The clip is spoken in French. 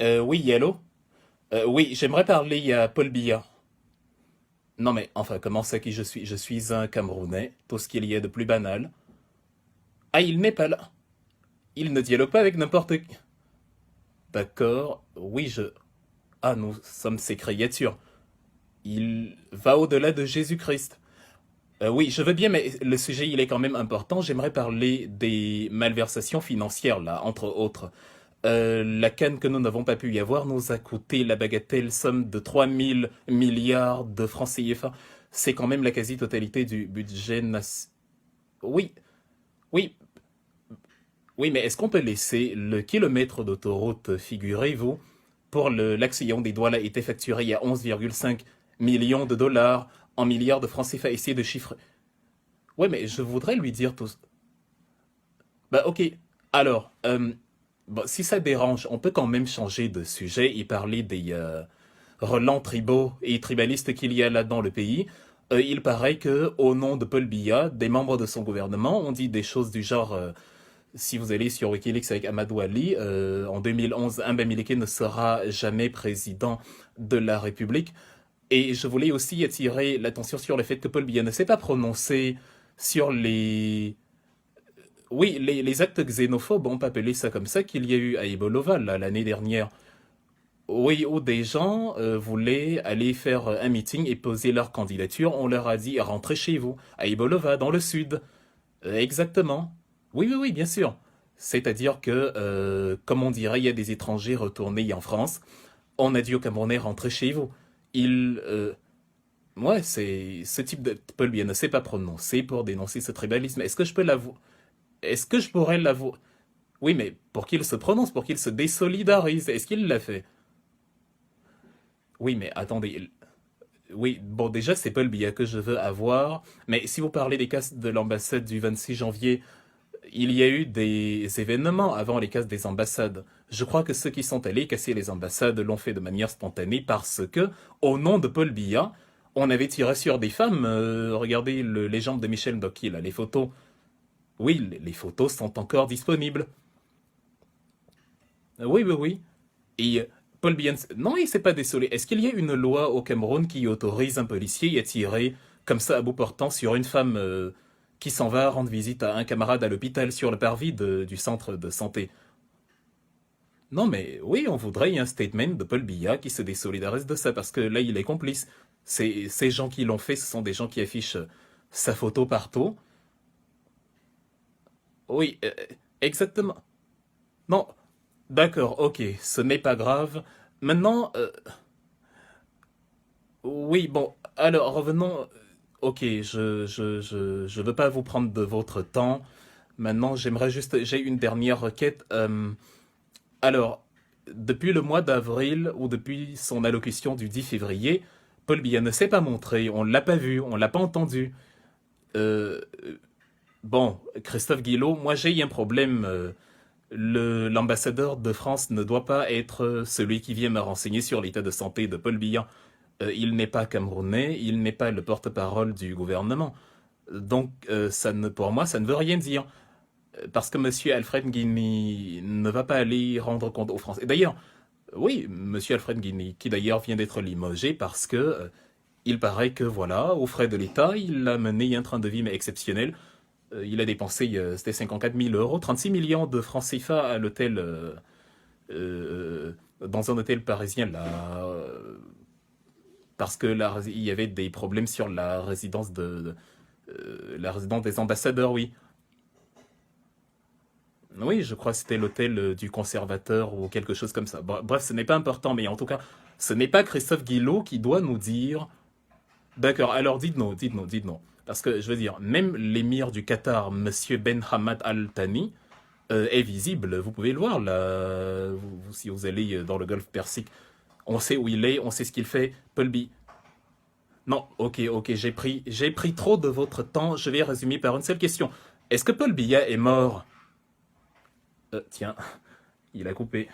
Oui, Yellow. Oui, j'aimerais parler à Paul Biya. Non mais, enfin, comment ça qui je suis? Je suis un Camerounais, tout ce qu'il y a de plus banal. Ah, il n'est pas là. Il ne dialogue pas avec n'importe qui. D'accord, oui, je... Ah, nous sommes ses créatures. Il va au-delà de Jésus-Christ. Oui, je veux bien, mais le sujet, il est quand même important. J'aimerais parler des malversations financières, là, entre autres. La canne que nous n'avons pas pu y avoir nous a coûté la bagatelle somme de 3000 milliards de francs CFA. C'est quand même la quasi-totalité du budget national. Oui, oui, oui, mais est-ce qu'on peut laisser le kilomètre d'autoroute, figurez-vous, pour l'accident des douanes a été facturé à 11,5 millions de dollars en milliards de francs CFA. Essayez de chiffrer. Ouais, mais je voudrais lui dire tout. Bah, ok. Alors, bon, si ça dérange, on peut quand même changer de sujet et parler des relents tribaux et tribalistes qu'il y a là dans le pays. Il paraît que, au nom de Paul Biya, des membres de son gouvernement ont dit des choses du genre si vous allez sur Wikileaks avec Amadou Ali, en 2011, Mbamileke ne sera jamais président de la République. Et je voulais aussi attirer l'attention sur le fait que Paul Biya ne s'est pas prononcé sur les oui, les actes xénophobes, on peut appeler ça comme ça, qu'il y a eu à Ibolova l'année dernière. Oui, où des gens voulaient aller faire un meeting et poser leur candidature. On leur a dit rentrez chez vous, à Ibolova, dans le sud. Exactement. Oui, oui, oui, bien sûr. C'est-à-dire que, comme on dirait, il y a des étrangers retournés en France. On a dit aux Camerounais rentrez chez vous. Il, ouais, c'est ce type de Paul Biya ne s'est pas prononcé pour dénoncer ce tribalisme. Est-ce que je peux l'avouer? Est-ce que je pourrais l'avouer? Oui, mais pour qu'il se prononce, pour qu'il se désolidarise, est-ce qu'il l'a fait? Oui, mais attendez. Oui, bon, déjà, c'est pas le billet que je veux avoir, mais si vous parlez des cas de l'ambassade du 26 janvier, il y a eu des événements avant les cas des ambassades. Je crois que ceux qui sont allés casser les ambassades l'ont fait de manière spontanée parce que, au nom de Paul Biya, on avait tiré sur des femmes. Regardez les jambes de Michel Ndoki, là, les photos. Oui, les photos sont encore disponibles. Oui, oui, oui. Et Paul Biya, non, il s'est pas désolé. Est-ce qu'il y a une loi au Cameroun qui autorise un policier à tirer comme ça à bout portant sur une femme qui s'en va rendre visite à un camarade à l'hôpital sur le parvis du centre de santé? Non, mais oui, on voudrait un statement de Paul Biya qui se désolidarise de ça parce que là, il est complice. Ces gens qui l'ont fait, ce sont des gens qui affichent sa photo partout. Oui, exactement. Non, d'accord, ok, ce n'est pas grave. Maintenant, oui, bon, alors revenons. Ok, je veux pas vous prendre de votre temps. Maintenant, j'aimerais juste, j'ai une dernière requête. Alors, depuis le mois d'avril ou depuis son allocution du 10 février, Paul Biya ne s'est pas montré, on l'a pas vu, on l'a pas entendu. Euh, bon, Christophe Guillot, moi j'ai un problème. L'ambassadeur de France ne doit pas être celui qui vient me renseigner sur l'état de santé de Paul Biya. Il n'est pas camerounais, il n'est pas le porte-parole du gouvernement. Donc, ça ne, pour moi, ça ne veut rien dire. Parce que Monsieur Alfred Guinea ne va pas aller rendre compte aux Français. D'ailleurs, oui, Monsieur Alfred Guinea, qui d'ailleurs vient d'être limogé parce que il paraît que voilà, aux frais de l'État, il a mené un train de vie mais exceptionnel. Il a dépensé, c'était 54 000 euros, 36 millions de francs CFA à l'hôtel, dans un hôtel parisien là, parce que il y avait des problèmes sur la résidence la résidence des ambassadeurs, oui. Oui, je crois que c'était l'hôtel du conservateur ou quelque chose comme ça. Bref, ce n'est pas important, mais en tout cas, ce n'est pas Christophe Guillot qui doit nous dire. D'accord, alors dites-nous, dites-nous, dites-nous. Parce que je veux dire, même l'émir du Qatar, Monsieur Ben Hamad Al Thani, est visible. Vous pouvez le voir là, si vous allez dans le Golfe Persique. On sait où il est, on sait ce qu'il fait. Paul B. Non, ok, ok, j'ai pris trop de votre temps. Je vais résumer par une seule question. Est-ce que Paul Biya est mort? Tiens, il a coupé.